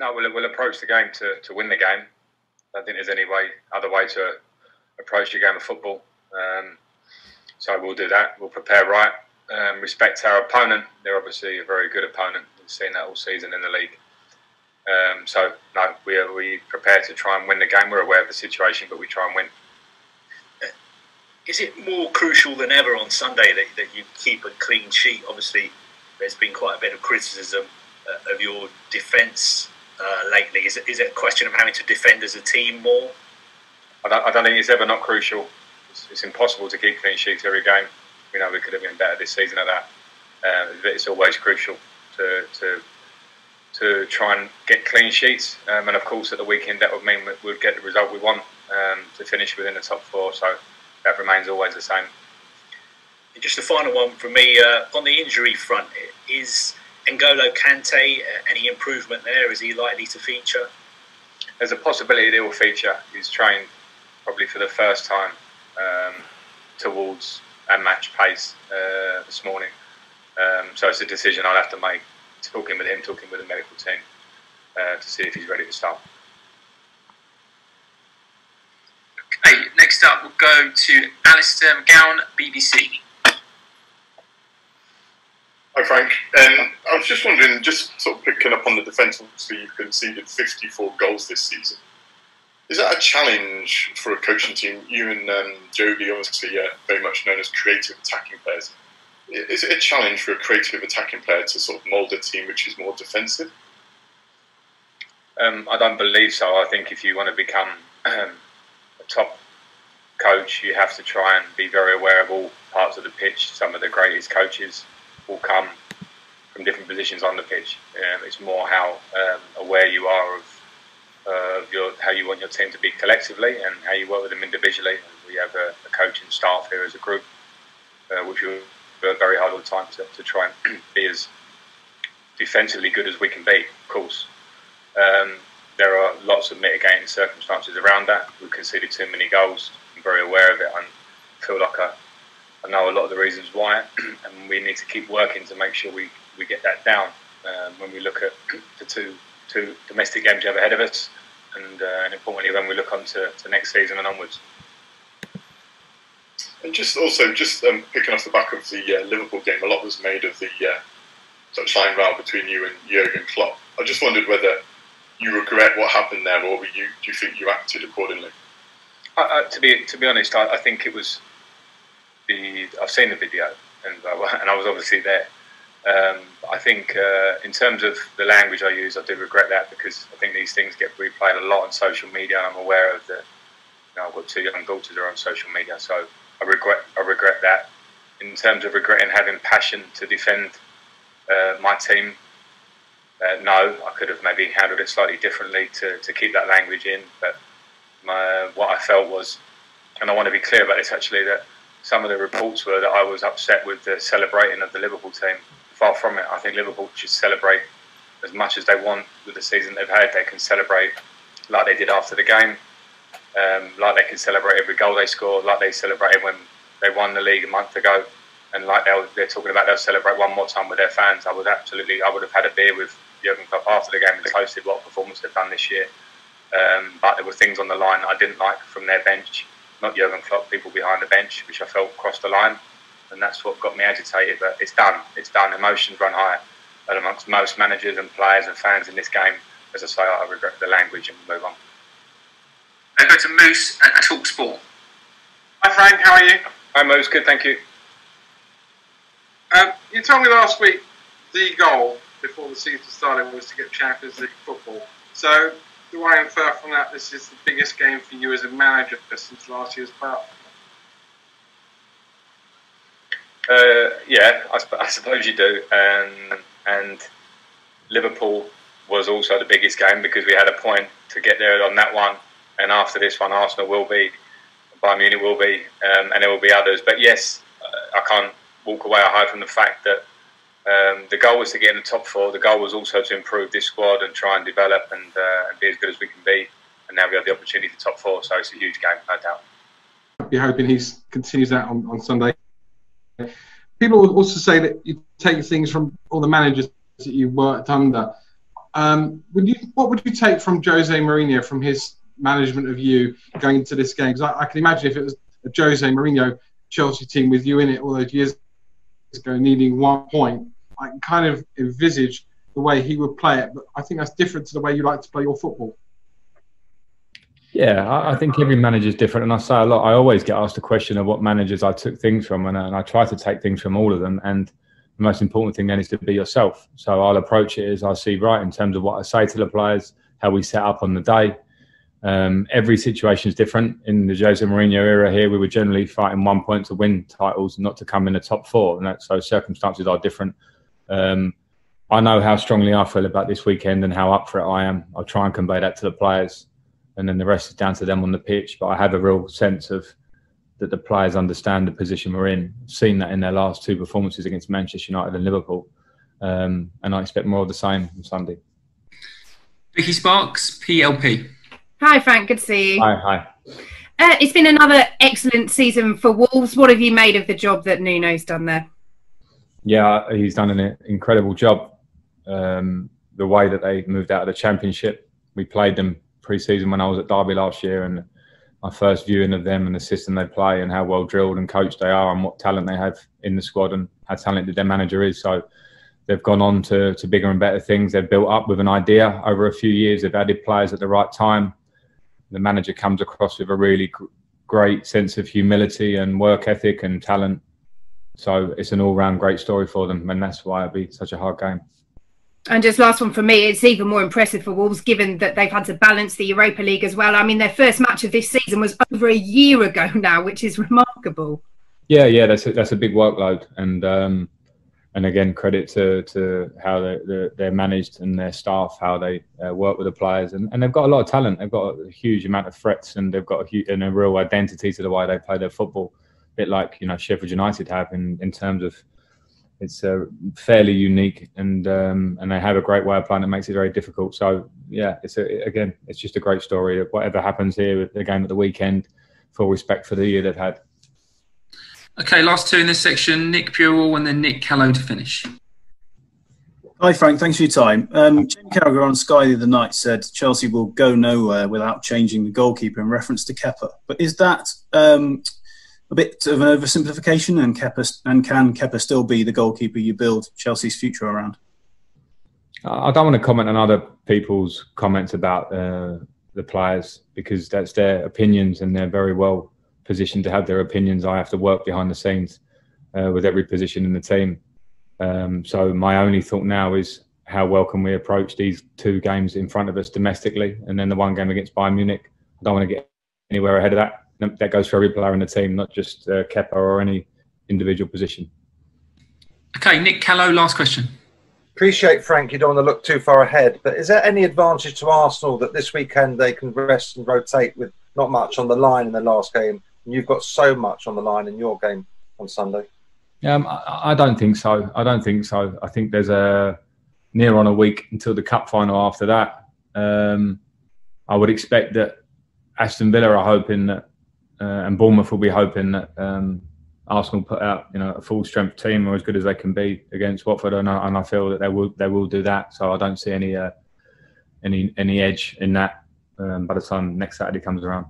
No, we'll approach the game to win the game. I don't think there's any other way to approach the game of football. So we'll do that. We'll prepare right. Respect our opponent. They're obviously a very good opponent. We've seen that all season in the league. So no, we prepare to try and win the game. We're aware of the situation, but we try and win. Is it more crucial than ever on Sunday that you keep a clean sheet? Obviously, there's been quite a bit of criticism of your defence lately. Is it a question of having to defend as a team more? I don't think it's ever not crucial. It's impossible to keep clean sheets every game. We know we could have been better this season at that. It's always crucial to try and get clean sheets. And of course, at the weekend, that would mean we'd get the result we want to finish within the top 4. So that remains always the same. Just a final one from me. On the injury front, is Ngolo Kante any improvement there? Is he likely to feature? There's a possibility that he will feature. He's trained probably for the first time towards a match pace this morning. So it's a decision I'll have to make, talking with him, talking with the medical team to see if he's ready to start. Okay, next up we'll go to Alistair McGowan, BBC. Hi Frank, I was just wondering, just sort of picking up on the defence, obviously you've conceded 54 goals this season. Is that a challenge for a coaching team? You and Joby obviously very much known as creative attacking players. Is it a challenge for a creative attacking player to sort of mould a team which is more defensive? I don't believe so. I think if you want to become a top coach, you have to try and be very aware of all parts of the pitch. Some of the greatest coaches will come from different positions on the pitch. It's more how aware you are of how you want your team to be collectively and how you work with them individually. We have a coaching staff here as a group, which we work very hard all the time to try and be as defensively good as we can be, of course. There are lots of mitigating circumstances around that. We've conceded too many goals. I'm very aware of it. I feel like I know a lot of the reasons why, and we need to keep working to make sure we get that down when we look at the two domestic games we have ahead of us, and importantly when we look on to next season and onwards. And just picking off the back of the Liverpool game, a lot was made of the touchline row between you and Jurgen Klopp. I just wondered whether you regret what happened there, or do you think you acted accordingly? To be honest, I think it was I've seen the video and I was obviously there. I think in terms of the language I use, I do regret that, because I think these things get replayed a lot on social media, and I'm aware of I've got 2 young daughters that are on social media, so I regret that. In terms of regretting having passion to defend my team, no, I could have maybe handled it slightly differently to keep that language in, but what I felt was, and I want to be clear about this actually, that some of the reports were that I was upset with the celebrating of the Liverpool team. Far from it. I think Liverpool should celebrate as much as they want with the season they've had. They can celebrate like they did after the game, like they can celebrate every goal they score, like they celebrated when they won the league a month ago, and like they're talking about they'll celebrate one more time with their fans. I would have had a beer with Jurgen Klopp after the game and toasted what performance they've done this year. But there were things on the line that I didn't like from their bench, not Jurgen Klopp, people behind the bench, which I felt crossed the line. And that's what got me agitated. But it's done. It's done. Emotions run high. And amongst most managers and players and fans in this game, as I say, I regret the language and move on. I go to Moose at TalkSport. Hi Frank, how are you? Hi Moose, good, thank you. You told me last week the goal before the season started was to get Champions League football. So do I infer from that this is the biggest game for you as a manager since last year's bout? Yeah, I suppose you do. And Liverpool was also the biggest game because we had a point to get there on that one. And after this one, Arsenal will be, Bayern Munich will be, and there will be others. But yes, I can't walk away or hide from the fact that the goal was to get in the top 4. The goal was also to improve this squad and try and develop and be as good as we can be. And now we have the opportunity to top 4, so it's a huge game, no doubt. You're hoping he continues that on Sunday. People will also say that you take things from all the managers that you worked under. What would you take from Jose Mourinho, from his management of you going into this game? Because I can imagine if it was a Jose Mourinho Chelsea team with you in it all those years ago, needing 1 point, I can kind of envisage the way he would play it. But I think that's different to the way you like to play your football. Yeah, I think every manager is different, and I say a lot. I always get asked the question of what managers I took things from, and I try to take things from all of them. And the most important thing then is to be yourself. So I'll approach it as I see right in terms of what I say to the players, how we set up on the day. Every situation is different. In the Jose Mourinho era here, we were generally fighting 1 point to win titles, not to come in the top four. And so circumstances are different. I know how strongly I feel about this weekend and how up for it I am. I'll try and convey that to the players. And then the rest is down to them on the pitch. But I have a real sense of that the players understand the position we're in. I've seen that in their last two performances against Manchester United and Liverpool. And I expect more of the same on Sunday. Vicky Sparks, PLP. Hi, Frank. Good to see you. Hi. It's been another excellent season for Wolves. What have you made of the job that Nuno's done there? Yeah, he's done an incredible job. The way that they moved out of the Championship. We played them pre-season when I was at Derby last year, and my first viewing of them and the system they play and how well drilled and coached they are and what talent they have in the squad and how talented their manager is. So they've gone on to bigger and better things. They've built up with an idea over a few years. They've added players at the right time. The manager comes across with a really great sense of humility and work ethic and talent. So it's an all-round great story for them, and that's why it'll be such a hard game. And just last one for me, it's even more impressive for Wolves given that they've had to balance the Europa League as well. I mean, their first match of this season was over a year ago now, which is remarkable. Yeah, that's a big workload, and again, credit to how they're managed and their staff, how they work with the players, and they've got a lot of talent. They've got a huge amount of threats, and they've got a real identity to the way they play their football, a bit like Sheffield United have in terms of. It's fairly unique, and they have a great way of playing that makes it very difficult. So yeah, it's just a great story. Whatever happens here with the game at the weekend, full respect for the year they've had. Okay, last two in this section: Nick Purell and then Nick Callow to finish. Hi Frank, thanks for your time. Jamie Carragher on Sky the other night said Chelsea will go nowhere without changing the goalkeeper in reference to Kepa. But is that a bit of an oversimplification, and can Kepa still be the goalkeeper you build Chelsea's future around? I don't want to comment on other people's comments about the players, because that's their opinions and they're very well positioned to have their opinions. I have to work behind the scenes with every position in the team. So my only thought now is how well can we approach these two games in front of us domestically, and then the one game against Bayern Munich. I don't want to get anywhere ahead of that. That goes for every player in the team, not just Kepa or any individual position. Okay, Nick Callow, last question. Appreciate, Frank, you don't want to look too far ahead, but is there any advantage to Arsenal that this weekend they can rest and rotate with not much on the line in the last game, and you've got so much on the line in your game on Sunday? I don't think so. I think there's near on a week until the cup final after that. I would expect that Aston Villa are hoping that and Bournemouth will be hoping that Arsenal put out, a full strength team or as good as they can be against Watford, and I feel that they will do that. So I don't see any edge in that by the time next Saturday comes around.